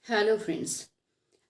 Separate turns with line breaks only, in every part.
Hello friends.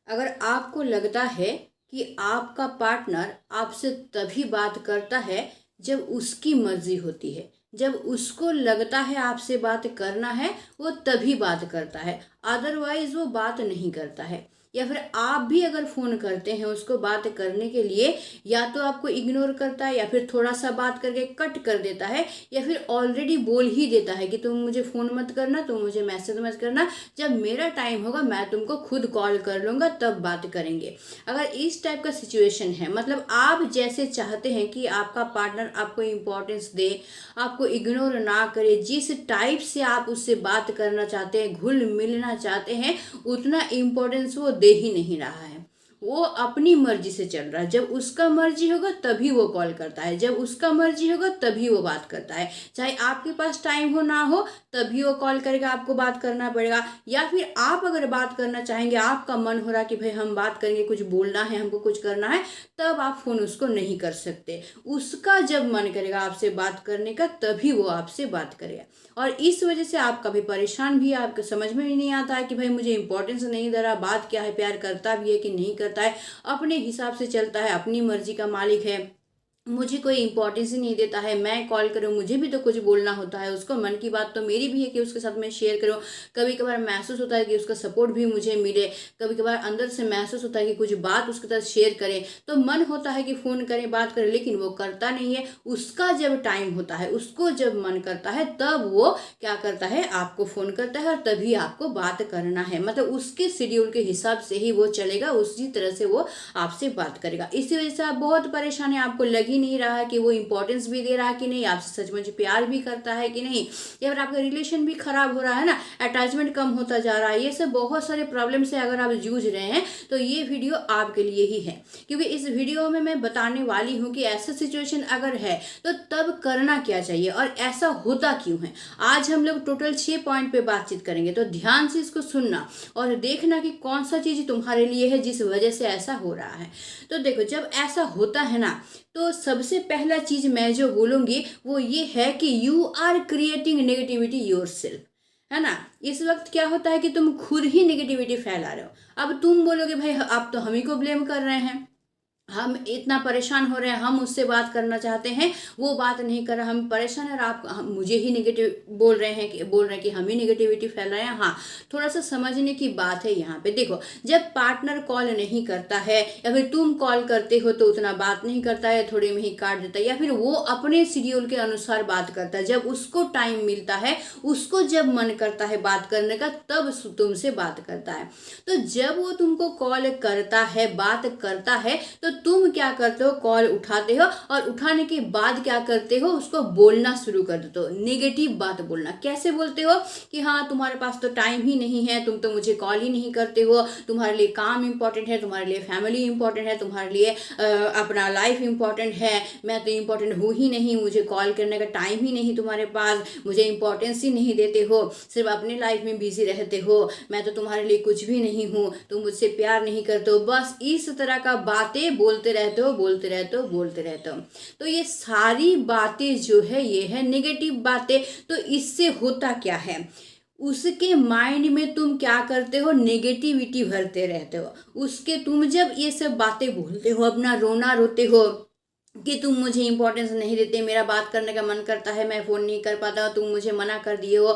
अगर आपको लगता है कि आपका पार्टनर आपसे तभी बात करता है जब उसकी मर्जी होती है, जब उसको लगता है आपसे बात करना है वो तभी बात करता है, अदरवाइज वो बात नहीं करता है। या फिर आप भी अगर फ़ोन करते हैं उसको बात करने के लिए, या तो आपको इग्नोर करता है या फिर थोड़ा सा बात करके कट कर देता है, या फिर ऑलरेडी बोल ही देता है कि तुम मुझे फ़ोन मत करना, तुम मुझे मैसेज मत करना, जब मेरा टाइम होगा मैं तुमको खुद कॉल कर लूँगा तब बात करेंगे। अगर इस टाइप का सिचुएशन है, मतलब आप जैसे चाहते हैं कि आपका पार्टनर आपको इम्पोर्टेंस दे, आपको इग्नोर ना करे, जिस टाइप से आप उससे बात करना चाहते हैं, घुल मिलना चाहते हैं, उतना इम्पोर्टेंस वो दे ही नहीं रहा है। वो अपनी मर्जी से चल रहा है। जब उसका मर्जी होगा तभी वो कॉल करता है, जब उसका मर्जी होगा तभी वो बात करता है। चाहे आपके पास टाइम हो ना हो तभी वो कॉल करेगा, आपको बात करना पड़ेगा। या फिर आप अगर बात करना चाहेंगे, आपका मन हो रहा कि भाई हम बात करेंगे, कुछ बोलना है, हमको कुछ करना है, तब आप फोन उसको नहीं कर सकते। उसका जब मन करेगा आपसे बात करने का तभी वो आपसे बात करेगा। और इस वजह से आप कभी परेशान भी, आपको समझ में ही नहीं आता है कि भाई मुझे इंपॉर्टेंस नहीं दे रहा, बात क्या है, प्यार करता भी है कि नहीं करता है, अपने हिसाब से चलता है, अपनी मर्जी का मालिक है, मुझे कोई इंपॉर्टेंस ही नहीं देता है। मैं कॉल करूँ, मुझे भी तो कुछ बोलना होता है, उसको मन की बात तो मेरी भी है कि उसके साथ मैं शेयर करूँ। कभी कभार महसूस होता है कि उसका सपोर्ट भी मुझे मिले, कभी कभार अंदर से महसूस होता है कि कुछ बात उसके साथ शेयर करें, तो मन होता है कि फ़ोन करें, बात करें, लेकिन वो करता नहीं है। उसका जब टाइम होता है, उसको जब मन करता है, तब वो क्या करता है, आपको फ़ोन करता है और तभी आपको बात करना है। मतलब उसके शेड्यूल के हिसाब से ही वो चलेगा, उसी तरह से वो आपसे बात करेगा। इसी वजह से आप बहुत परेशान हैं, आपको लग ही नहीं रहा है कि वो इंपॉर्टेंस भी दे रहा है कि नहीं, आपसे सच में प्यार भी करता है कि नहीं, या फिर आपका रिलेशन भी खराब हो रहा है ना, अटैचमेंट कम होता जा रहा है। ये सब बहुत सारे प्रॉब्लम से अगर आप जूझ रहे हैं तो ये वीडियो आपके लिए ही है, क्योंकि इस वीडियो में मैं बताने वाली हूँ कि ऐसा सिचुएशन अगर है तो तब करना क्या चाहिए और ऐसा होता क्यों है। आज हम लोग टोटल 6 पॉइंट पे बातचीत करेंगे, तो ध्यान से इसको सुनना और देखना कि कौन सा चीज तुम्हारे लिए है जिस वजह से ऐसा हो रहा है। तो देखो, जब ऐसा होता है ना, तो सबसे पहला चीज मैं जो बोलूंगी वो ये है कि you are creating negativity yourself, है ना। इस वक्त क्या होता है कि तुम खुद ही नेगेटिविटी फैला रहे हो। अब तुम बोलोगे भाई आप तो हम ही को ब्लेम कर रहे हैं, हम इतना परेशान हो रहे हैं, हम उससे बात करना चाहते हैं, वो बात नहीं कर रहा, हम परेशान है और हम मुझे ही नेगेटिव बोल रहे हैं कि हम ही नेगेटिविटी फैल रहे हैं। हाँ, थोड़ा सा समझने की बात है यहाँ पे। देखो, जब पार्टनर कॉल नहीं करता है या फिर तुम कॉल करते हो तो उतना बात नहीं करता है, थोड़े में ही काट देता है, या फिर वो अपने शेड्यूल के अनुसार बात करता है, जब उसको टाइम मिलता है, उसको जब मन करता है बात करने का, तब तुमसे बात करता है। तो जब वो तुमको कॉल करता है, बात करता है, तो तुम क्या करते हो, कॉल उठाते हो और उठाने के बाद क्या करते हो, उसको बोलना शुरू कर देते हो, नेगेटिव बात बोलना। कैसे बोलते हो कि हाँ तुम्हारे पास तो टाइम ही नहीं है, तुम तो मुझे कॉल ही नहीं करते हो, तुम्हारे लिए काम इंपॉर्टेंट है, तुम्हारे लिए फैमिली इंपॉर्टेंट है, तुम्हारे लिए अपना लाइफ इंपॉर्टेंट है, मैं तो इंपॉर्टेंट हूँ ही नहीं, मुझे कॉल करने का टाइम ही नहीं तुम्हारे पास, मुझे इंपॉर्टेंस ही नहीं देते हो, सिर्फ अपने लाइफ में बिजी रहते हो, मैं तो तुम्हारे लिए कुछ भी नहीं हूँ, तुम मुझसे प्यार नहीं करते हो। बस इस तरह का बातें बोलते रहते हो, बोलते रहते हो, बोलते रहते हो। तो ये सारी बातें जो है ये है नेगेटिव बातें। तो इससे होता क्या है, उसके माइंड में तुम क्या करते हो, नेगेटिविटी भरते रहते हो। उसके तुम जब ये सब बातें बोलते हो, अपना रोना रोते हो कि तुम मुझे इंपॉर्टेंस नहीं देते, मेरा बात करने का मन करता है, मैं फ़ोन नहीं कर पाता हूँ, तुम मुझे मना कर दिए हो,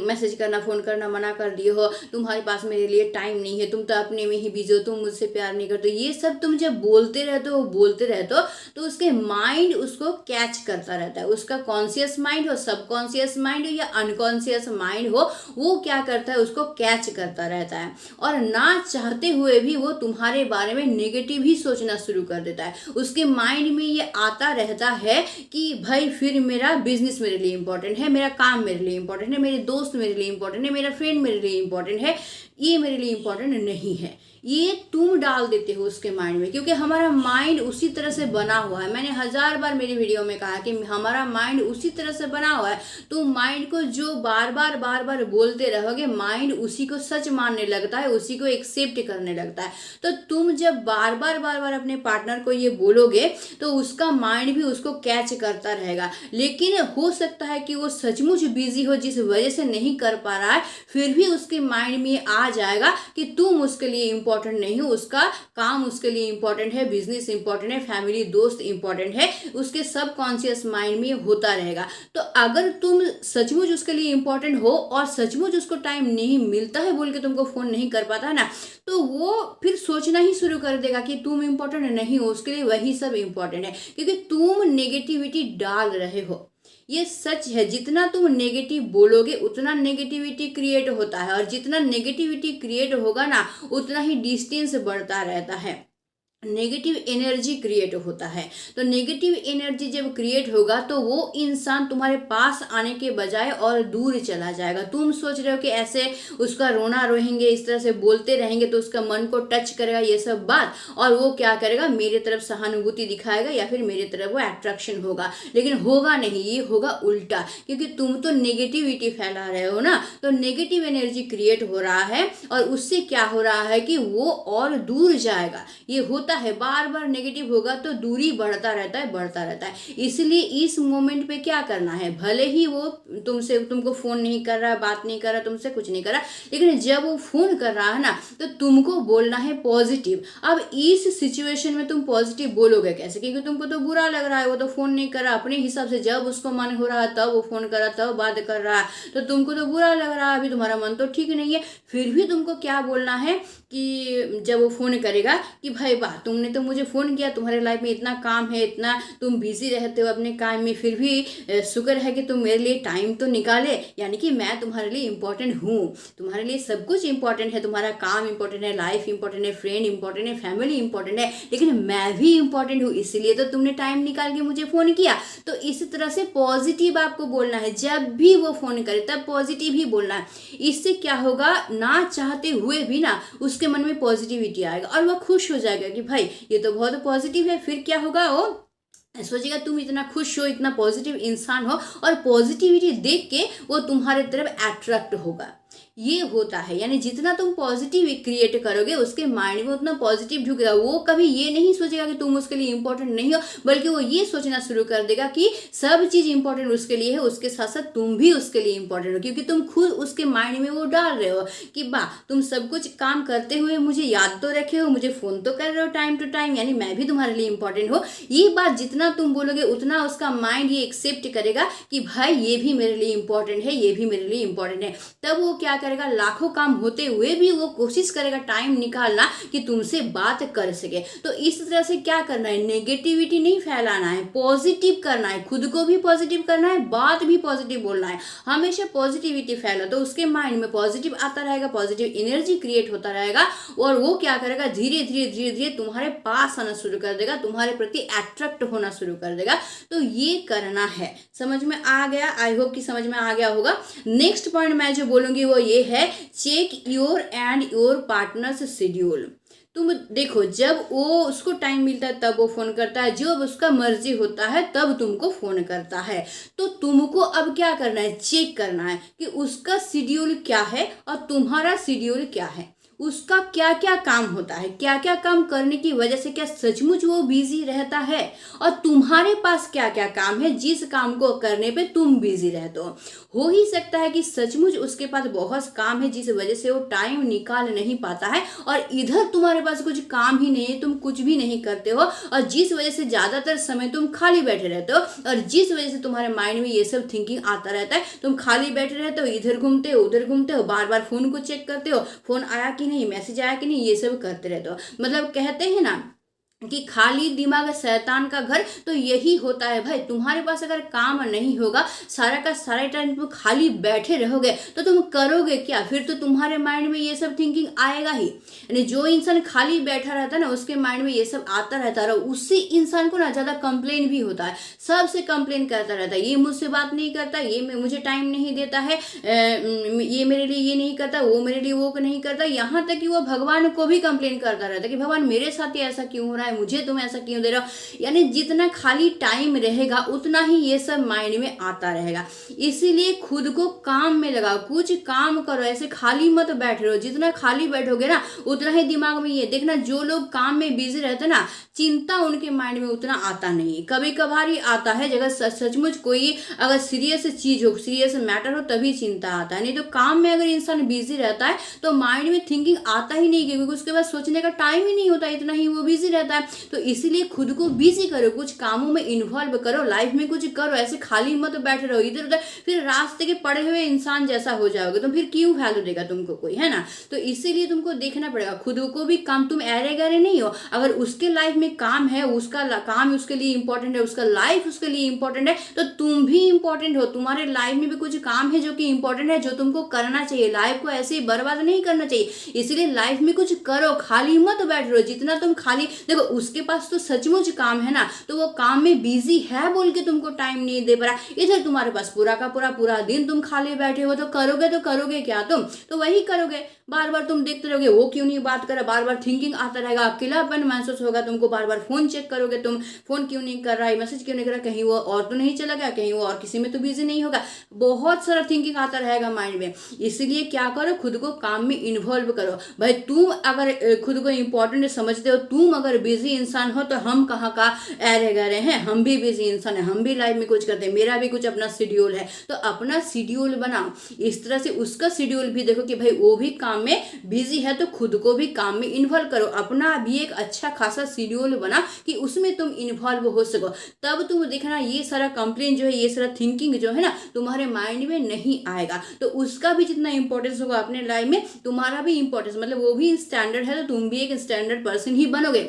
मैसेज करना, फ़ोन करना मना कर दिए हो, तुम्हारे पास मेरे लिए टाइम नहीं है, तुम तो अपने में ही बिजी हो, तुम मुझसे प्यार नहीं करते, ये सब तुम जब बोलते रहते हो, बोलते रहते हो, तो उसके माइंड उसको कैच करता रहता है। उसका कॉन्शियस माइंड हो, सबकॉन्शियस माइंड हो या अनकॉन्शियस माइंड हो, वो क्या करता है, उसको कैच करता रहता है और ना चाहते हुए भी वो तुम्हारे बारे में नेगेटिव ही सोचना शुरू कर देता है। उसके माइंड में ये आता रहता है कि भाई फिर मेरा बिजनेस मेरे लिए इंपॉर्टेंट है, मेरा काम मेरे लिए इंपॉर्टेंट है, मेरे दोस्त मेरे लिए इंपॉर्टेंट है, मेरा फ्रेंड मेरे लिए इंपॉर्टेंट है, ये मेरे लिए इंपॉर्टेंट नहीं है। ये तुम डाल देते हो उसके माइंड में, क्योंकि हमारा माइंड उसी तरह से बना हुआ है। मैंने 1000 बार मेरी वीडियो में कहा कि हमारा माइंड उसी तरह से बना हुआ है। तुम माइंड को जो बार बार बोलते रहोगे, माइंड उसी को सच मानने लगता है, उसी को एक्सेप्ट करने लगता है। तो तुम जब बार बार अपने पार्टनर को ये बोलोगे तो उसका माइंड भी उसको कैच करता रहेगा। लेकिन हो सकता है कि वो सचमुच बिजी हो, जिस वजह से नहीं कर पा रहा है, फिर भी उसके माइंड में आ जाएगा कि तुम उसके लिए इंपॉर्टेंट नहीं हो, उसका काम उसके लिए इंपॉर्टेंट है, बिजनेस इंपॉर्टेंट है, फैमिली दोस्त इंपॉर्टेंट है, उसके सबकॉन्शियस माइंड में होता रहेगा। तो अगर तुम सचमुच उसके लिए इंपॉर्टेंट हो और सचमुच उसको टाइम नहीं मिलता है बोल के तुमको फोन नहीं कर पाता है ना, तो वो फिर सोचना ही शुरू कर देगा कि तुम इंपॉर्टेंट नहीं हो, उसके लिए वही सब इंपॉर्टेंट है, क्योंकि तुम नेगेटिविटी डाल रहे हो। ये सच है, जितना तुम नेगेटिव बोलोगे उतना नेगेटिविटी क्रिएट होता है, और जितना नेगेटिविटी क्रिएट होगा ना उतना ही डिस्टेंस बढ़ता रहता है, नेगेटिव एनर्जी क्रिएट होता है। तो नेगेटिव एनर्जी जब क्रिएट होगा तो वो इंसान तुम्हारे पास आने के बजाय और दूर चला जाएगा। तुम सोच रहे हो कि ऐसे उसका रोना रोएंगे, इस तरह से बोलते रहेंगे तो उसका मन को टच करेगा ये सब बात, और वो क्या करेगा, मेरे तरफ सहानुभूति दिखाएगा या फिर मेरे तरफ वो अट्रैक्शन होगा। लेकिन होगा नहीं, ये होगा उल्टा, क्योंकि तुम तो नेगेटिविटी फैला रहे हो ना। तो नेगेटिव एनर्जी क्रिएट हो रहा है और उससे क्या हो रहा है कि वो और दूर जाएगा। ये होता है, बार बार नेगेटिव होगा तो दूरी बढ़ता रहता है। इसलिए इस मोमेंट पे क्या करना है, भले ही वो तुमको फोन नहीं कर रहा, बात नहीं कर रहा, तुमसे कुछ नहीं कर रहा, लेकिन जब वो फोन कर रहा है ना तो तुमको बोलना है पॉजिटिव। अब इस सिचुएशन में तुम पॉजिटिव बोलोगे कैसे, क्योंकि तुमको तो बुरा लग रहा है, वो तो फोन नहीं कर रहा अपने हिसाब से, जब उसको मन हो रहा है तब वो फोन कर रहा, तब बात कर रहा है, तो तुमको तो बुरा लग रहा है, अभी तुम्हारा मन तो ठीक नहीं है। फिर भी तुमको क्या बोलना है कि जब वो फोन करेगा कि भाई वाह, तुमने तो मुझे फ़ोन किया, तुम्हारे लाइफ में इतना काम है, इतना तुम बिजी रहते हो अपने काम में, फिर भी शुक्र है कि तुम मेरे लिए टाइम तो निकाले, यानी कि मैं तुम्हारे लिए इंपॉर्टेंट हूँ, तुम्हारे लिए सब कुछ इंपॉर्टेंट है, तुम्हारा काम इंपॉर्टेंट है, लाइफ इंपॉर्टेंट है, फ्रेंड इंपॉर्टेंट है, फैमिली इंपॉर्टेंट है, लेकिन मैं भी इंपॉर्टेंट हूँ, इसलिए तो तुमने टाइम निकाल के मुझे फ़ोन किया। तो इस तरह से पॉजिटिव आपको बोलना है, जब भी वो फ़ोन करे तब पॉजिटिव ही बोलना है। इससे क्या होगा, ना चाहते हुए भी ना उसके मन में पॉजिटिविटी आएगा और वह खुश हो जाएगा कि भाई ये तो बहुत पॉजिटिव है। फिर क्या होगा, वो सोचेगा तुम इतना खुश हो, इतना पॉजिटिव इंसान हो, और पॉजिटिविटी देख के वो तुम्हारे तरफ अट्रैक्ट होगा। ये होता है, यानी जितना तुम पॉजिटिव क्रिएट करोगे उसके माइंड में उतना पॉजिटिव ढुकेगा। वो कभी ये नहीं सोचेगा कि तुम उसके लिए इंपॉर्टेंट नहीं हो, बल्कि वो ये सोचना शुरू कर देगा कि सब चीज़ इंपॉर्टेंट उसके लिए है, उसके साथ साथ तुम भी उसके लिए इंपॉर्टेंट हो, क्योंकि तुम खुद उसके माइंड में वो डाल रहे हो कि वाह, तुम सब कुछ काम करते हुए मुझे याद तो रखे हो, मुझे फ़ोन तो कर रहे हो टाइम टू टाइम, यानी मैं भी तुम्हारे लिए इंपॉर्टेंट हो। ये बात जितना तुम बोलोगे उतना उसका माइंड ये एक्सेप्ट करेगा कि भाई ये भी मेरे लिए इंपॉर्टेंट है, ये भी मेरे लिए इंपॉर्टेंट है। तब वो क्या करेगा, लाखों काम होते हुए भी वो कोशिश करेगा टाइम निकालना कि तुमसे बात कर सके। तो इस तरह से क्या करना है, नेगेटिविटी नहीं फैलाना है, पॉजिटिव करना है, खुद को भी पॉजिटिव करना है, बात भी पॉजिटिव बोलना है। हमेशा पॉजिटिविटी फैला तो उसके माइंड में पॉजिटिव आता रहेगा, पॉजिटिव एनर्जी क्रिएट होता रहेगा, और वो क्या करेगा, धीरे धीरे तुम्हारे पास आना शुरू कर देगा, तुम्हारे प्रति अट्रैक्ट होना शुरू कर देगा। तो ये करना है। समझ में आ गया? आई होप कि समझ में आ गया होगा। नेक्स्ट पॉइंट मैं जो बोलूंगी वो ये है, check your and your partner's schedule. तुम देखो, जब वो उसको टाइम मिलता है तब वो फोन करता है, जब उसका मर्जी होता है तब तुमको फोन करता है। तो तुमको अब क्या करना है, चेक करना है कि उसका शेड्यूल क्या है और तुम्हारा शेड्यूल क्या है, उसका क्या क्या काम होता है, क्या क्या काम करने की वजह से क्या सचमुच वो बिजी रहता है, और तुम्हारे पास क्या क्या काम है जिस काम को करने पे तुम बिजी रहते हो ही सकता है कि सचमुच उसके पास बहुत काम है जिस वजह से वो टाइम निकाल नहीं पाता है, और इधर तुम्हारे पास कुछ काम ही नहीं है, तुम कुछ भी नहीं करते हो, और जिस वजह से ज़्यादातर समय तुम खाली बैठे रहते हो, और जिस वजह से तुम्हारे माइंड में ये सब थिंकिंग आता रहता है, तुम खाली बैठे रहते हो, इधर घूमते हो उधर घूमते हो, बार बार फोन को चेक करते हो, फोन आया कि नहीं, मैसेज आया कि नहीं, ये सब करते रहते हो। मतलब कहते हैं ना कि खाली दिमाग शैतान का घर, तो यही होता है भाई। तुम्हारे पास अगर काम नहीं होगा, सारा का सारा टाइम तुम खाली बैठे रहोगे, तो तुम करोगे क्या? फिर तो तुम्हारे माइंड में ये सब थिंकिंग आएगा ही। यानी जो इंसान खाली बैठा रहता है ना, उसके माइंड में ये सब आता रहता है, उसी इंसान को ना ज़्यादा कंप्लेन भी होता है, सबसे कंप्लेन करता रहता है, ये मुझसे बात नहीं करता, ये मुझे टाइम नहीं देता है, ये मेरे लिए ये नहीं करता, वो मेरे लिए वो नहीं करता, यहाँ तक कि वो भगवान को भी कंप्लेन करता रहता है कि भगवान मेरे साथ ही ऐसा क्यों हो रहा है, मुझे तुम ऐसा क्यों दे रहे हो। यानी जितना खाली टाइम रहेगा उतना ही ये सब माइंड में आता रहेगा। इसीलिए खुद को काम में लगाओ, कुछ काम करो, ऐसे खाली मत बैठ रहे हो। जितना खाली बैठोगे ना, उतना ही दिमाग में ये देखना, जो लोग काम में बिजी रहते ना, चिंता उनके माइंड में उतना आता नहीं है। कभी कभार ही आता है, जगह सचमुच कोई अगर सीरियस चीज हो, सीरियस मैटर हो, तभी चिंता आता है। नहीं तो काम में अगर इंसान बिजी रहता है तो माइंड में थिंकिंग आता ही नहीं, क्योंकि उसके बाद सोचने का टाइम ही नहीं होता, इतना ही वो बिजी रहता है। तो इसीलिए खुद को बिजी करो, कुछ कामों में इन्वॉल्व करो, लाइफ में कुछ करो, ऐसे खाली मत बैठे रहो इधर उधर, फिर रास्ते के पड़े हुए इंसान जैसा हो जाओगे, तो फिर क्यों वैल्यू देगा तुमको कोई, है ना। तो इसीलिए तुमको देखना पड़ेगा, खुद को भी काम, तुम अरे गरे नहीं हो। अगर उसके लाइफ में काम है, उसका काम उसके लिए इंपॉर्टेंट है, उसका लाइफ उसके लिए इंपॉर्टेंट है, तो तुम भी इंपॉर्टेंट हो। तुम्हारे लाइफ में भी कुछ काम है जो कि इंपॉर्टेंट है, जो तुमको करना चाहिए। लाइफ को ऐसे ही बर्बाद नहीं करना चाहिए। इसलिए लाइफ में कुछ करो, खाली मत बैठ रहो। जितना तुम खाली देखो, उसके पास तो सचमुच काम है ना, तो वो काम में बिजी है बोल के तुमको टाइम नहीं दे पा रहा। इधर तुम्हारे पास पूरा का पूरा दिन तुम खाली बैठे हो, तो करोगे क्या तुम? तो वही करोगे, बार बार तुम देखते रहोगे, वो क्यों नहीं बात कर रहा, बार बार थिंकिंग आता रहेगा, अकेलापन महसूस होगा तुमको, बार बार फोन चेक करोगे तुम, फोन क्यों नहीं कर रहा है, मैसेज क्यों नहीं कर रहा, कहीं वो और तो नहीं चला गया, कहीं वो और किसी में तो बिजी नहीं होगा, बहुत सारा थिंकिंग आता रहेगा माइंड में। इसीलिए क्या करो, खुद को काम में इन्वॉल्व करो। भाई तुम अगर खुद को इंपॉर्टेंट समझते हो, तुम अगर बिजी इंसान हो, तो हम कहाँ का अरे गरे हैं, हम भी बिजी इंसान है, हम भी लाइफ में कुछ करते हैं, मेरा भी कुछ अपना शेड्यूल है। तो अपना शेड्यूल बनाओ, इस तरह से उसका शेड्यूल भी देखो कि भाई वो भी काम में बिजी है, तो खुद को भी काम में इन्वॉल्व करो। अपना भी एक अच्छा खासा शेड्यूल बना कि उसमें तुम इन्वॉल्व हो सको, तब तुम देखना ये सारा कंप्लेन जो है, ये सारा थिंकिंग जो है ना, तुम्हारे माइंड में नहीं आएगा। तो उसका भी जितना इंपॉर्टेंस होगा अपने लाइफ में, तुम्हारा भी इंपॉर्टेंस, मतलब वो भी स्टैंडर्ड है, तो तुम भी एक स्टैंडर्ड पर्सन ही बनोगे।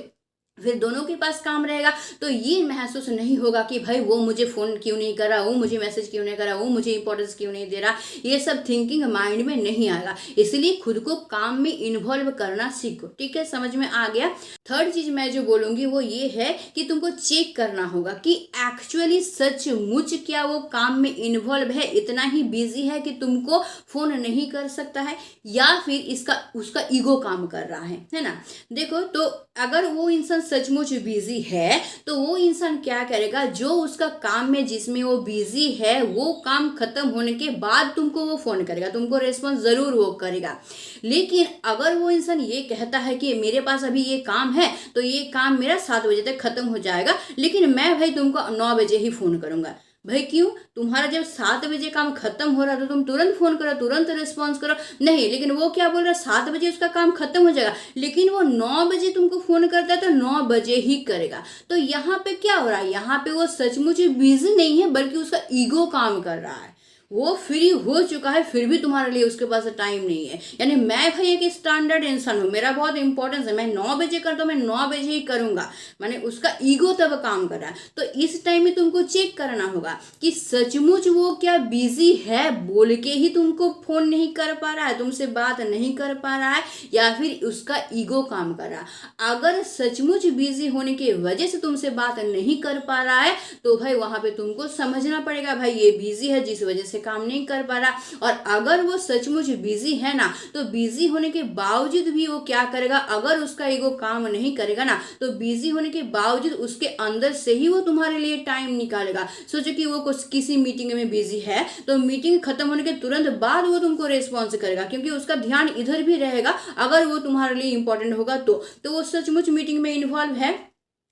फिर दोनों के पास काम रहेगा, तो ये महसूस नहीं होगा कि भाई वो मुझे फोन क्यों नहीं कर रहा, वो मुझे मैसेज क्यों नहीं कर रहा, वो मुझे इंपॉर्टेंस क्यों नहीं दे रहा। ये सब थिंकिंग माइंड में नहीं आएगा। इसलिए खुद को काम में इन्वॉल्व करना सीखो। ठीक है, समझ में आ गया। थर्ड चीज मैं जो बोलूंगी वो ये है कि तुमको चेक करना होगा कि एक्चुअली सचमुच क्या वो काम में इन्वॉल्व है, इतना ही बिजी है कि तुमको फोन नहीं कर सकता है, या फिर इसका उसका ईगो काम कर रहा है ना। देखो, तो अगर वो इंसान सचमुच बिजी है, तो वो इंसान क्या करेगा, जो उसका काम में जिसमें वो बिजी है, वो काम खत्म होने के बाद तुमको वो फोन करेगा, तुमको रेस्पॉन्स जरूर वो करेगा। लेकिन अगर वो इंसान ये कहता है कि मेरे पास अभी ये काम है, तो ये काम मेरा 7 बजे तक खत्म हो जाएगा, लेकिन मैं भाई तुमको 9 बजे ही फोन करूंगा। भाई क्यों? तुम्हारा जब 7 बजे काम खत्म हो रहा है, तो तुम तुरंत फोन करो, तुरंत रिस्पॉन्स करो। नहीं, लेकिन वो क्या बोल रहा है, 7 बजे उसका काम खत्म हो जाएगा, लेकिन वो 9 बजे तुमको फोन करता है, तो 9 बजे ही करेगा। तो यहाँ पे क्या हो रहा है, यहाँ पे वो सचमुच बिजी नहीं है, बल्कि उसका ईगो काम कर रहा है। वो फ्री हो चुका है, फिर भी तुम्हारे लिए उसके पास टाइम नहीं है। यानी मैं भाई एक स्टैंडर्ड इंसान हूँ, मेरा बहुत इंपॉर्टेंस है, मैं 9 बजे करता हूँ, मैं 9 बजे ही करूंगा। मैंने उसका ईगो तब काम कर रहा है। तो इस टाइम में तुमको चेक करना होगा कि सचमुच वो क्या बिजी है बोल के ही तुमको फोन नहीं कर पा रहा है, तुमसे बात नहीं कर पा रहा है, या फिर उसका ईगो काम कर रहा है। अगर सचमुच बिजी होने की वजह से तुमसे बात नहीं कर पा रहा है, तो भाई वहां पे तुमको समझना पड़ेगा, भाई ये बिजी है जिस वजह से काम नहीं कर पा रहा। और अगर वो सचमुच बिजी है ना, तो बिजी होने के बावजूद भी वो क्या करेगा, अगर उसका ईगो काम नहीं करेगा ना, तो बिजी होने के बावजूद उसके अंदर से ही वो तुम्हारे लिए टाइम निकालेगा। सोचो कि वो कुछ किसी मीटिंग में बिजी है, तो मीटिंग खत्म होने के तुरंत बाद वो तुमको रेस्पॉन्स करेगा, क्योंकि उसका ध्यान इधर भी रहेगा। अगर वो तुम्हारे लिए इंपॉर्टेंट होगा तो वो सचमुच मीटिंग में इन्वॉल्व है।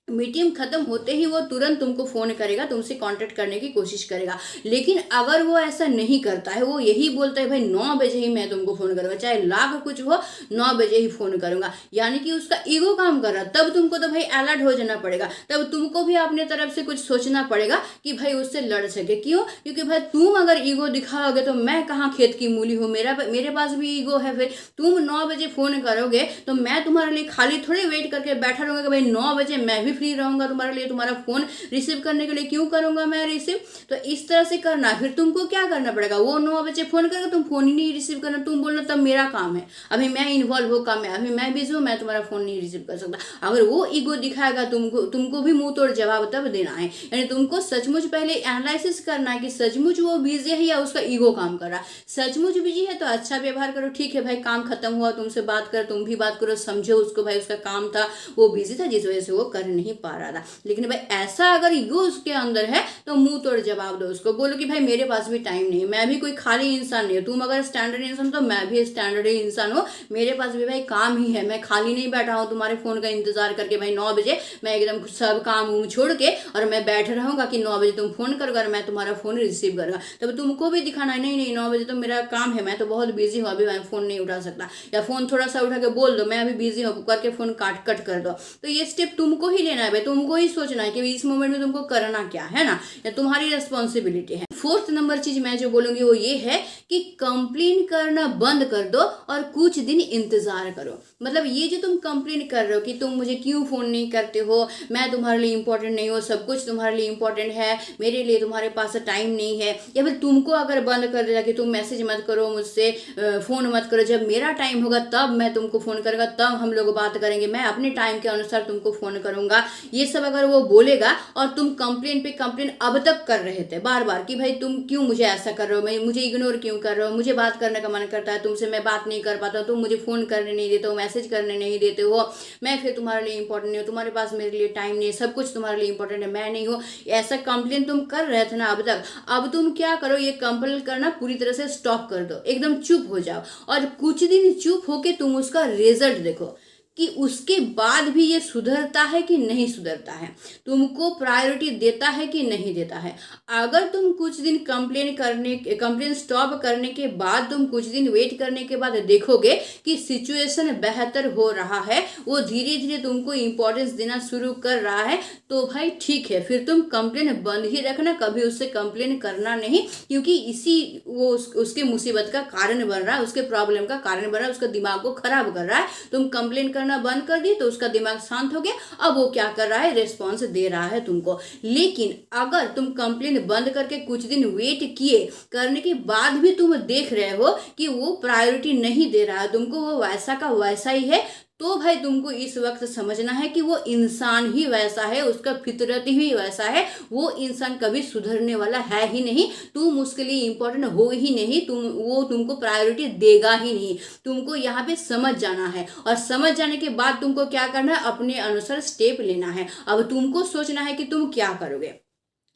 मीटिंग खत्म होते ही वो तुरंत तुमको फ़ोन करेगा, तुमसे कांटेक्ट करने की कोशिश करेगा। लेकिन अगर वो ऐसा नहीं करता है, वो यही बोलता है भाई 9 बजे ही मैं तुमको फ़ोन करूँगा, चाहे लाख कुछ हो, 9 बजे ही फ़ोन करूँगा, यानी कि उसका ईगो काम कर रहा, तब तुमको तो भाई अलर्ट हो जाना पड़ेगा। तब तुमको भी अपने तरफ से कुछ सोचना पड़ेगा कि भाई उससे लड़ सके। क्यों? क्योंकि भाई तुम अगर ईगो दिखाओगे तो मैं कहाँ खेत की मूली हूँ, मेरे पास भी ईगो है। फिर तुम 9 बजे फ़ोन करोगे तो मैं तुम्हारे लिए खाली थोड़ी वेट करके बैठा रहूँगा कि भाई 9 बजे मैं भी फ्री रहूंगा तुम्हारे लिए, तुम्हारा फोन रिसीव करने के लिए। क्यों करूंगा मैं रिसीव? तो इस तरह से करना। फिर तुमको क्या करना पड़ेगा, वो 9 बजे फोन करेगा, तुम फोन ही नहीं रिसीव करना, तुम बोलना तब मेरा काम है, अभी मैं इन्वॉल्व हो काम में, अभी मैं बिजी हूँ, मैं तुम्हारा फोन नहीं रिसीव कर सकता। अगर वो ईगो दिखाएगा तुमको भी मुंह तोड़ जवाब तब देना है। यानी तुमको सचमुच पहले एनालिसिस करना है कि सचमुच वो बिजी है या उसका ईगो काम कर रहा है। सचमुच बिजी है तो अच्छा व्यवहार करो, ठीक है भाई काम खत्म हुआ, तुमसे बात कर, तुम भी बात करो, समझो उसको भाई उसका काम था, वो बिजी था जिस वजह से वो कर नहीं पा रहा था। लेकिन भाई ऐसा अगर ईगो उसके अंदर है तो मुंह तोड़ जवाब दो उसको, बोलो कि भाई मेरे पास भी टाइम नहीं है, मैं भी कोई खाली इंसान नहीं हूँ, तुम अगर स्टैंडर्ड इंसान तो मैं भी स्टैंडर्ड इंसान हूँ, मेरे पास भी भाई काम ही है, मैं खाली नहीं बैठा हूँ तुम्हारे फोन का इंतजार करके। भाई 9 बजे मैं एकदम सब काम उम छोड़ के और मैं बैठ रहूंगा कि 9 बजे तुम फोन करोगे और मैं तुम्हारा फोन रिसीव करूंगा। तब तुमको भी दिखाना है नहीं नहीं 9 बजे तो मेरा काम है, मैं तो बहुत बिजी हूँ, अभी मैं फोन नहीं उठा सकता, या फोन थोड़ा सा उठा के बोल दो मैं अभी बिजी हूँ करके फोन कट कर दो। तो ये स्टेप तुमको ही लेना है भाई, तुमको ही सोचना है कि इस मोमेंट में तुमको करना क्या है ना, या तुम्हारी रिस्पॉन्सिबिलिटी है। फोर्थ नंबर चीज मैं जो बोलूंगी वो ये है कि कंप्लेन करना बंद कर दो और कुछ दिन इंतजार करो। मतलब ये जो तुम कंप्लेन कर रहे हो कि तुम मुझे क्यों फोन नहीं करते हो, मैं तुम्हारे लिए इंपॉर्टेंट नहीं हो, सब कुछ तुम्हारे लिए इंपॉर्टेंट है, मेरे लिए तुम्हारे पास टाइम नहीं है, या फिर तुमको अगर बंद कर देगा कि तुम मैसेज मत करो मुझसे, फोन मत करो, जब मेरा टाइम होगा तब मैं तुमको फोन करूंगा, तब हम लोग बात करेंगे, मैं अपने टाइम के अनुसार तुमको फोन करूंगा, ये सब अगर वो बोलेगा और तुम कंप्लेन पे कंप्लेन अब तक कर रहे थे बार बार कि भाई तुम क्यों मुझे ऐसा कर रहे हो, मैं मुझे इग्नोर क्यों कर रहे हो, मुझे बात करने का मन करता है तुमसे, मैं बात नहीं कर पाता, तुम मुझे फोन करने नहीं देते हो, मैसेज करने नहीं देते हो, मैं फिर तुम्हारे लिए इंपॉर्टेंट नहीं हूँ, तुम्हारे पास मेरे लिए टाइम नहीं है, सब कुछ तुम्हारे लिए इंपॉर्टेंट है, मैं नहीं हूँ, ऐसा कंप्लेन तुम कर रहे थे ना अब तक। अब तुम क्या करो, ये कंप्लेन करना पूरी तरह से स्टॉप कर दो, एकदम चुप हो जाओ और कुछ दिन चुप होके तुम उसका रिजल्ट देखो कि उसके बाद भी ये सुधरता है कि नहीं सुधरता है, तुमको प्रायोरिटी देता है कि नहीं देता है। अगर तुम कुछ दिन कंप्लेन स्टॉप करने के बाद तुम कुछ दिन वेट करने के बाद देखोगे कि सिचुएशन बेहतर हो रहा है, वो धीरे धीरे तुमको इंपॉर्टेंस देना शुरू कर रहा है, तो भाई ठीक है, फिर तुम कंप्लेन बंद ही रखना, कभी उससे कंप्लेन करना नहीं, क्योंकि इसी वो उसके मुसीबत का कारण बन रहा है, उसके प्रॉब्लम का कारण बन रहा है, उसका दिमाग को खराब कर रहा है। तुम कंप्लेन करना बंद कर दिए तो उसका दिमाग शांत हो गया, अब वो क्या कर रहा है, रिस्पॉन्स दे रहा है तुमको। लेकिन अगर तुम कंप्लेन बंद करके कुछ दिन वेट किए करने के बाद भी तुम देख रहे हो कि वो प्रायोरिटी नहीं दे रहा है तुमको, वो वैसा का वैसा ही है, तो भाई तुमको इस वक्त समझना है कि वो इंसान ही वैसा है, उसका फितरत ही वैसा है, वो इंसान कभी सुधरने वाला है ही नहीं, तुम उसके लिए इंपॉर्टेंट हो ही नहीं, वो तुमको प्रायोरिटी देगा ही नहीं। तुमको यहाँ पे समझ जाना है और समझ जाने के बाद तुमको क्या करना है, अपने अनुसार स्टेप लेना है। अब तुमको सोचना है कि तुम क्या करोगे,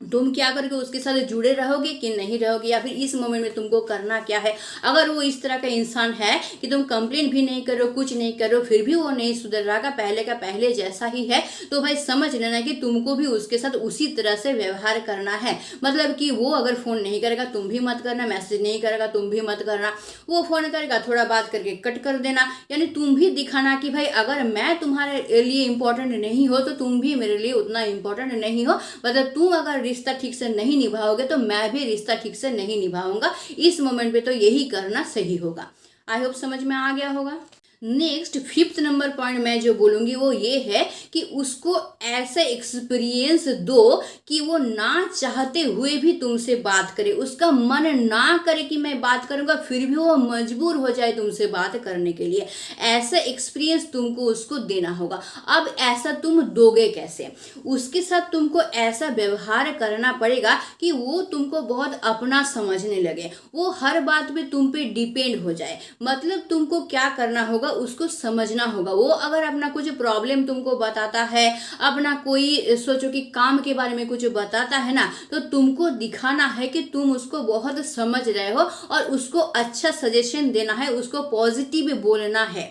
तुम क्या करोगे, उसके साथ जुड़े रहोगे कि नहीं रहोगे, या फिर इस मोमेंट में तुमको करना क्या है। अगर वो इस तरह का इंसान है कि तुम कंप्लेन भी नहीं करो, कुछ नहीं करो, फिर भी वो नहीं सुधर रहा का पहले जैसा ही है, तो भाई समझ लेना कि तुमको भी उसके साथ उसी तरह से व्यवहार करना है। मतलब कि वो अगर फोन नहीं करेगा तुम भी मत करना, मैसेज नहीं करेगा तुम भी मत करना, वो फोन करेगा थोड़ा बात करके कट कर देना, यानी तुम भी दिखाना कि भाई अगर मैं तुम्हारे लिए इंपॉर्टेंट नहीं हो तो तुम भी मेरे लिए उतना इंपॉर्टेंट नहीं हो। मतलब तुम अगर रिश्ता ठीक से नहीं निभाओगे तो मैं भी रिश्ता ठीक से नहीं निभाऊंगा। इस मोमेंट पे तो यही करना सही होगा। आई होप समझ में आ गया होगा। नेक्स्ट 5th नंबर पॉइंट मैं जो बोलूंगी वो ये है कि उसको ऐसा एक्सपीरियंस दो कि वो ना चाहते हुए भी तुमसे बात करे, उसका मन ना करे कि मैं बात करूंगा, फिर भी वो मजबूर हो जाए तुमसे बात करने के लिए। ऐसा एक्सपीरियंस तुमको उसको देना होगा। अब ऐसा तुम दोगे कैसे, उसके साथ तुमको ऐसा व्यवहार करना पड़ेगा कि वो तुमको बहुत अपना समझने लगे, वो हर बात पे तुम पे डिपेंड हो जाए। मतलब तुमको क्या करना होगा, उसको समझना होगा। वो अगर अपना कुछ प्रॉब्लम तुमको बताता है, अपना कोई सोचो कि काम के बारे में कुछ बताता है ना, तो तुमको दिखाना है कि तुम उसको बहुत समझ रहे हो और उसको अच्छा सजेशन देना है, उसको पॉजिटिव बोलना है,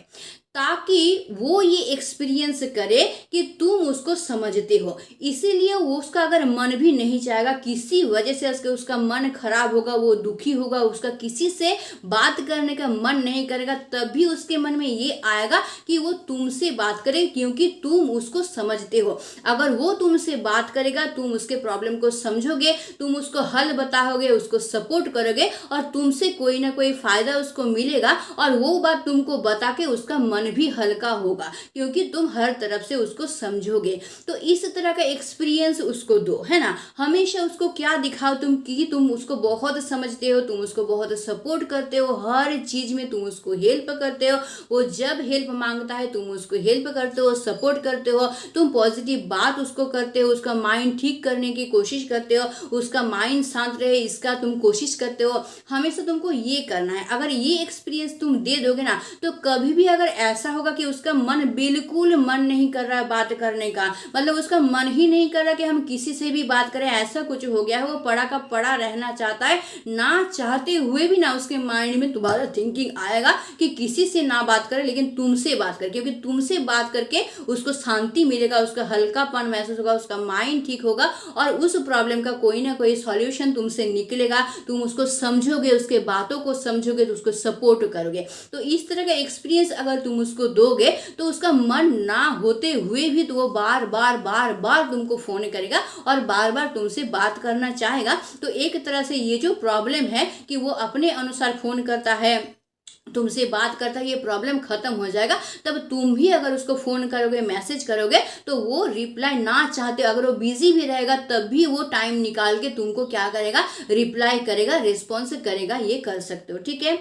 ताकि वो ये एक्सपीरियंस करे कि तुम उसको समझते हो। इसीलिए वो उसका अगर मन भी नहीं चाहेगा, किसी वजह से उसका मन खराब होगा, वो दुखी होगा, उसका किसी से बात करने का मन नहीं करेगा, तभी उसके मन में ये आएगा कि वो तुमसे बात करे, क्योंकि तुम उसको समझते हो। अगर वो तुमसे बात करेगा, तुम उसके प्रॉब्लम को समझोगे, तुम उसको हल बताओगे, उसको सपोर्ट करोगे और तुमसे कोई ना कोई फायदा उसको मिलेगा और वो बात तुमको बता के उसका मन भी हल्का होगा, क्योंकि तुम हर तरफ से उसको समझोगे। तो इस तरह का एक्सपीरियंस उसको दो, है ना। हमेशा उसको क्या दिखाओ तुम कि तुम उसको बहुत समझते हो, तुम उसको बहुत सपोर्ट करते हो, हर चीज में तुम उसको हेल्प करते हो। वो जब हेल्प मांगता है तुम उसको हेल्प करते हो, सपोर्ट करते हो, तुम पॉजिटिव बात उसको करते हो, उसका माइंड ठीक करने की कोशिश करते हो, उसका माइंड शांत रहे इसका तुम कोशिश करते हो। हमेशा तुमको ये करना है। अगर ये एक्सपीरियंस तुम दे दोगे ना, तो कभी भी अगर ऐसा होगा कि उसका मन बिल्कुल मन नहीं कर रहा है बात करने का, मतलब उसका मन ही नहीं कर रहा कि हम किसी से भी बात करें, ऐसा कुछ हो गया है, वो पड़ा का पड़ा रहना चाहता है, ना चाहते हुए भी ना उसके माइंड में तुम्हारा थिंकिंग आएगा कि किसी से ना बात करे लेकिन तुमसे बात करे, क्योंकि तुमसे बात करके उसको शांति मिलेगा, उसका हल्कापन महसूस होगा, उसका माइंड ठीक होगा और उस प्रॉब्लम का कोई ना कोई सॉल्यूशन तुमसे निकलेगा। तुम उसको समझोगे, उसके बातों को समझोगे, तो उसको सपोर्ट करोगे। तो इस तरह का एक्सपीरियंस अगर तुम उसको दोगे तो उसका मन ना होते हुए भी तो वो बार बार तुमको फोन करेगा और बार बार तुमसे बात करना चाहेगा। तो एक तरह से ये जो प्रॉब्लम है कि वो अपने अनुसार फोन करता है, तुमसे बात करता है, ये प्रॉब्लम खत्म हो जाएगा। तब तुम भी अगर उसको फोन करोगे, मैसेज करोगे, तो वो रिप्लाई ना चाहते, अगर वो बिजी भी रहेगा तब भी वो टाइम निकाल के तुमको क्या करेगा, रिप्लाई करेगा, रिस्पॉन्स करेगा। ये कर सकते हो, ठीक है।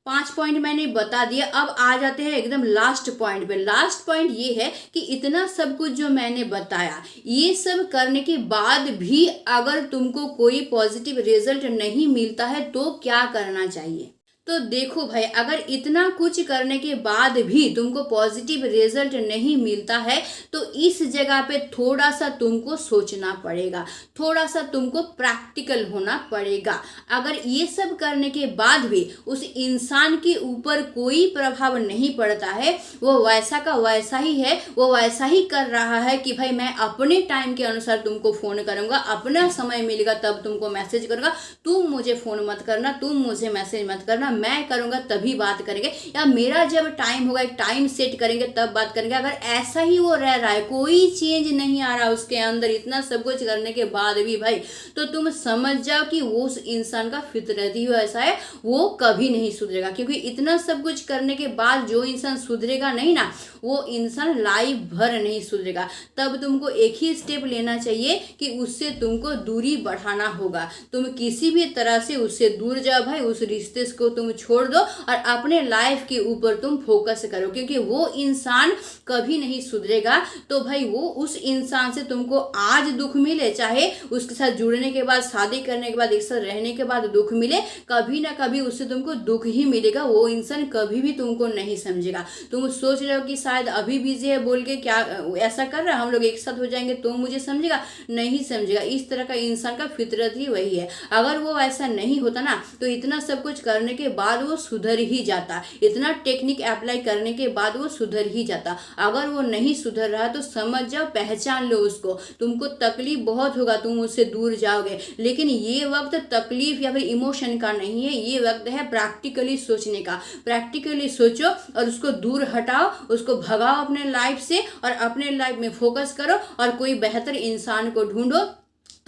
5 पॉइंट मैंने बता दिया। अब आ जाते हैं एकदम लास्ट पॉइंट पे। लास्ट पॉइंट ये है कि इतना सब कुछ जो मैंने बताया, ये सब करने के बाद भी अगर तुमको कोई पॉजिटिव रिजल्ट नहीं मिलता है तो क्या करना चाहिए। तो देखो भाई, अगर इतना कुछ करने के बाद भी तुमको पॉजिटिव रिजल्ट नहीं मिलता है तो इस जगह पे थोड़ा सा तुमको सोचना पड़ेगा, थोड़ा सा तुमको प्रैक्टिकल होना पड़ेगा। अगर ये सब करने के बाद भी उस इंसान के ऊपर कोई प्रभाव नहीं पड़ता है, वो वैसा का वैसा ही है, वो वैसा ही कर रहा है कि भाई मैं अपने टाइम के अनुसार तुमको फोन करूंगा, अपना समय मिलेगा तब तुमको मैसेज करूंगा, तुम मुझे फोन मत करना, तुम मुझे मैसेज मत करना, मैं करूंगा तभी बात करेंगे, या मेरा जब टाइम होगा एक टाइम सेट करेंगे तब बात करेंगे। अगर ऐसा ही वो रह रहा है, कोई चेंज नहीं आ रहा उसके अंदर, इतना सब कुछ करने के बाद भी भाई, तो तुम समझ जाओ कि वो उस इंसान का फितरत ही ऐसा है, वो कभी नहीं सुधरेगा। क्योंकि इतना सब कुछ करने के बाद जो इंसान सुधरेगा नहीं ना, वो इंसान लाइफ भर नहीं सुधरेगा। तब तुमको एक ही स्टेप लेना चाहिए कि उससे तुमको दूरी बढ़ाना होगा। तुम किसी भी तरह से उससे दूर जाओ भाई, उस रिश्ते को तुम छोड़ दो और अपने लाइफ के ऊपर तुम फोकस करो, क्योंकि वो इंसान कभी नहीं सुधरेगा। तो भाई वो उस इंसान से तुमको आज दुख मिले, चाहे उसके साथ जुड़ने के बाद, शादी करने के बाद, एक साथ रहने के बाद दुख मिले, कभी ना कभी उससे तुमको दुख ही मिलेगा। वो इंसान कभी भी तुमको नहीं समझेगा। तुम सोच रहे हो कि शायद अभी बिजी है बोल के क्या ऐसा कर रहा है, हम लोग एक साथ हो जाएंगे तो मुझे समझेगा, नहीं समझेगा। इस तरह का इंसान का फितरत ही वही है। अगर वो ऐसा नहीं होता ना, तो इतना सब कुछ करने के बाद वो सुधर ही जाता, इतना टेक्निक अप्लाई करने के बाद वो सुधर ही जाता। अगर वो नहीं सुधर रहा तो समझ जाओ, पहचान लो उसको। तुमको तकलीफ बहुत होगा, तुम उससे दूर जाओगे, लेकिन ये वक्त तकलीफ या फिर इमोशन का नहीं है, ये वक्त है प्रैक्टिकली सोचने का। प्रैक्टिकली सोचो और उसको दूर हटाओ, उसको भगाओ अपने लाइफ से और अपने लाइफ में फोकस करो और कोई बेहतर इंसान को ढूंढो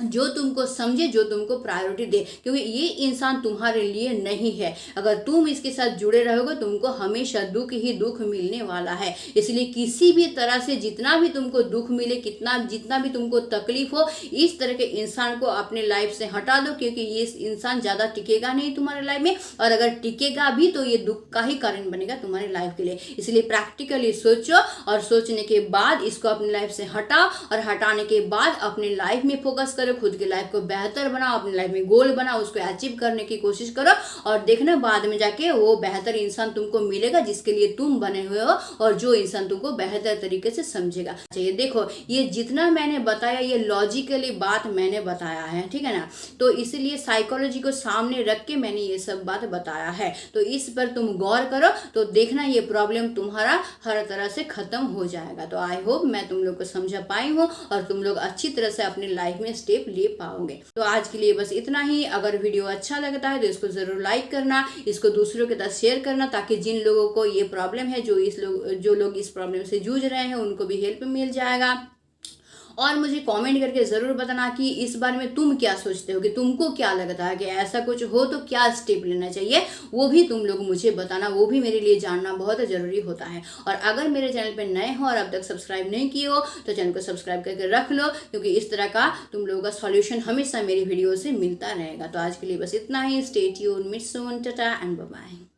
जो तुमको समझे, जो तुमको प्रायोरिटी दे, क्योंकि ये इंसान तुम्हारे लिए नहीं है। अगर तुम इसके साथ जुड़े रहोगे तुमको हमेशा दुख ही दुख मिलने वाला है। इसलिए किसी भी तरह से जितना भी तुमको दुख मिले, जितना भी तुमको तकलीफ हो, इस तरह के इंसान को अपने लाइफ से हटा दो, क्योंकि ये इंसान ज़्यादा टिकेगा नहीं तुम्हारे लाइफ में, और अगर टिकेगा भी तो ये दुख का ही कारण बनेगा तुम्हारी लाइफ के लिए। इसलिए प्रैक्टिकली सोचो और सोचने के बाद इसको अपनी लाइफ से हटाओ और हटाने के बाद अपने लाइफ में फोकस करो, करो, खुद की लाइफ को बेहतर बनाओ, अपनी लाइफ में गोल बनाओ, उसको अचीव करने की कोशिश करो और देखना बाद में जाके वो बेहतर इंसान तुमको मिलेगा जिसके लिए तुम बने हुए हो और जो इंसान तुमको बेहतर तरीके से समझेगा। चाहिए देखो, ये जितना मैंने बताया ये लॉजिकली बात मैंने बताया है, ठीक है ना, तो इसीलिए साइकोलॉजी को सामने रख के मैंने ये सब बात बताया है। तो इस पर तुम गौर करो तो देखना ये प्रॉब्लम तुम्हारा हर तरह से खत्म हो जाएगा। तो आई होप मैं तुम लोग को समझा पाई हूँ और तुम लोग अच्छी तरह से अपनी लाइफ में स्टेप ले पाओगे। तो आज के लिए बस इतना ही। अगर वीडियो अच्छा लगता है तो इसको जरूर लाइक करना, इसको दूसरों के साथ शेयर करना, ताकि जिन लोगों को ये प्रॉब्लम है, जो लोग इस प्रॉब्लम से जूझ रहे हैं, उनको भी हेल्प मिल जाएगा। और मुझे कमेंट करके ज़रूर बताना कि इस बारे में तुम क्या सोचते हो, कि तुमको क्या लगता है कि ऐसा कुछ हो तो क्या स्टेप लेना चाहिए, वो भी तुम लोग मुझे बताना, वो भी मेरे लिए जानना बहुत ज़रूरी होता है। और अगर मेरे चैनल पर नए हो और अब तक सब्सक्राइब नहीं किए हो तो चैनल को सब्सक्राइब करके रख लो, क्योंकि इस तरह का तुम लोगों का सॉल्यूशन हमेशा मेरी वीडियो से मिलता रहेगा। तो आज के लिए बस इतना ही। Stay tuned, meet soon, tata and bye bye.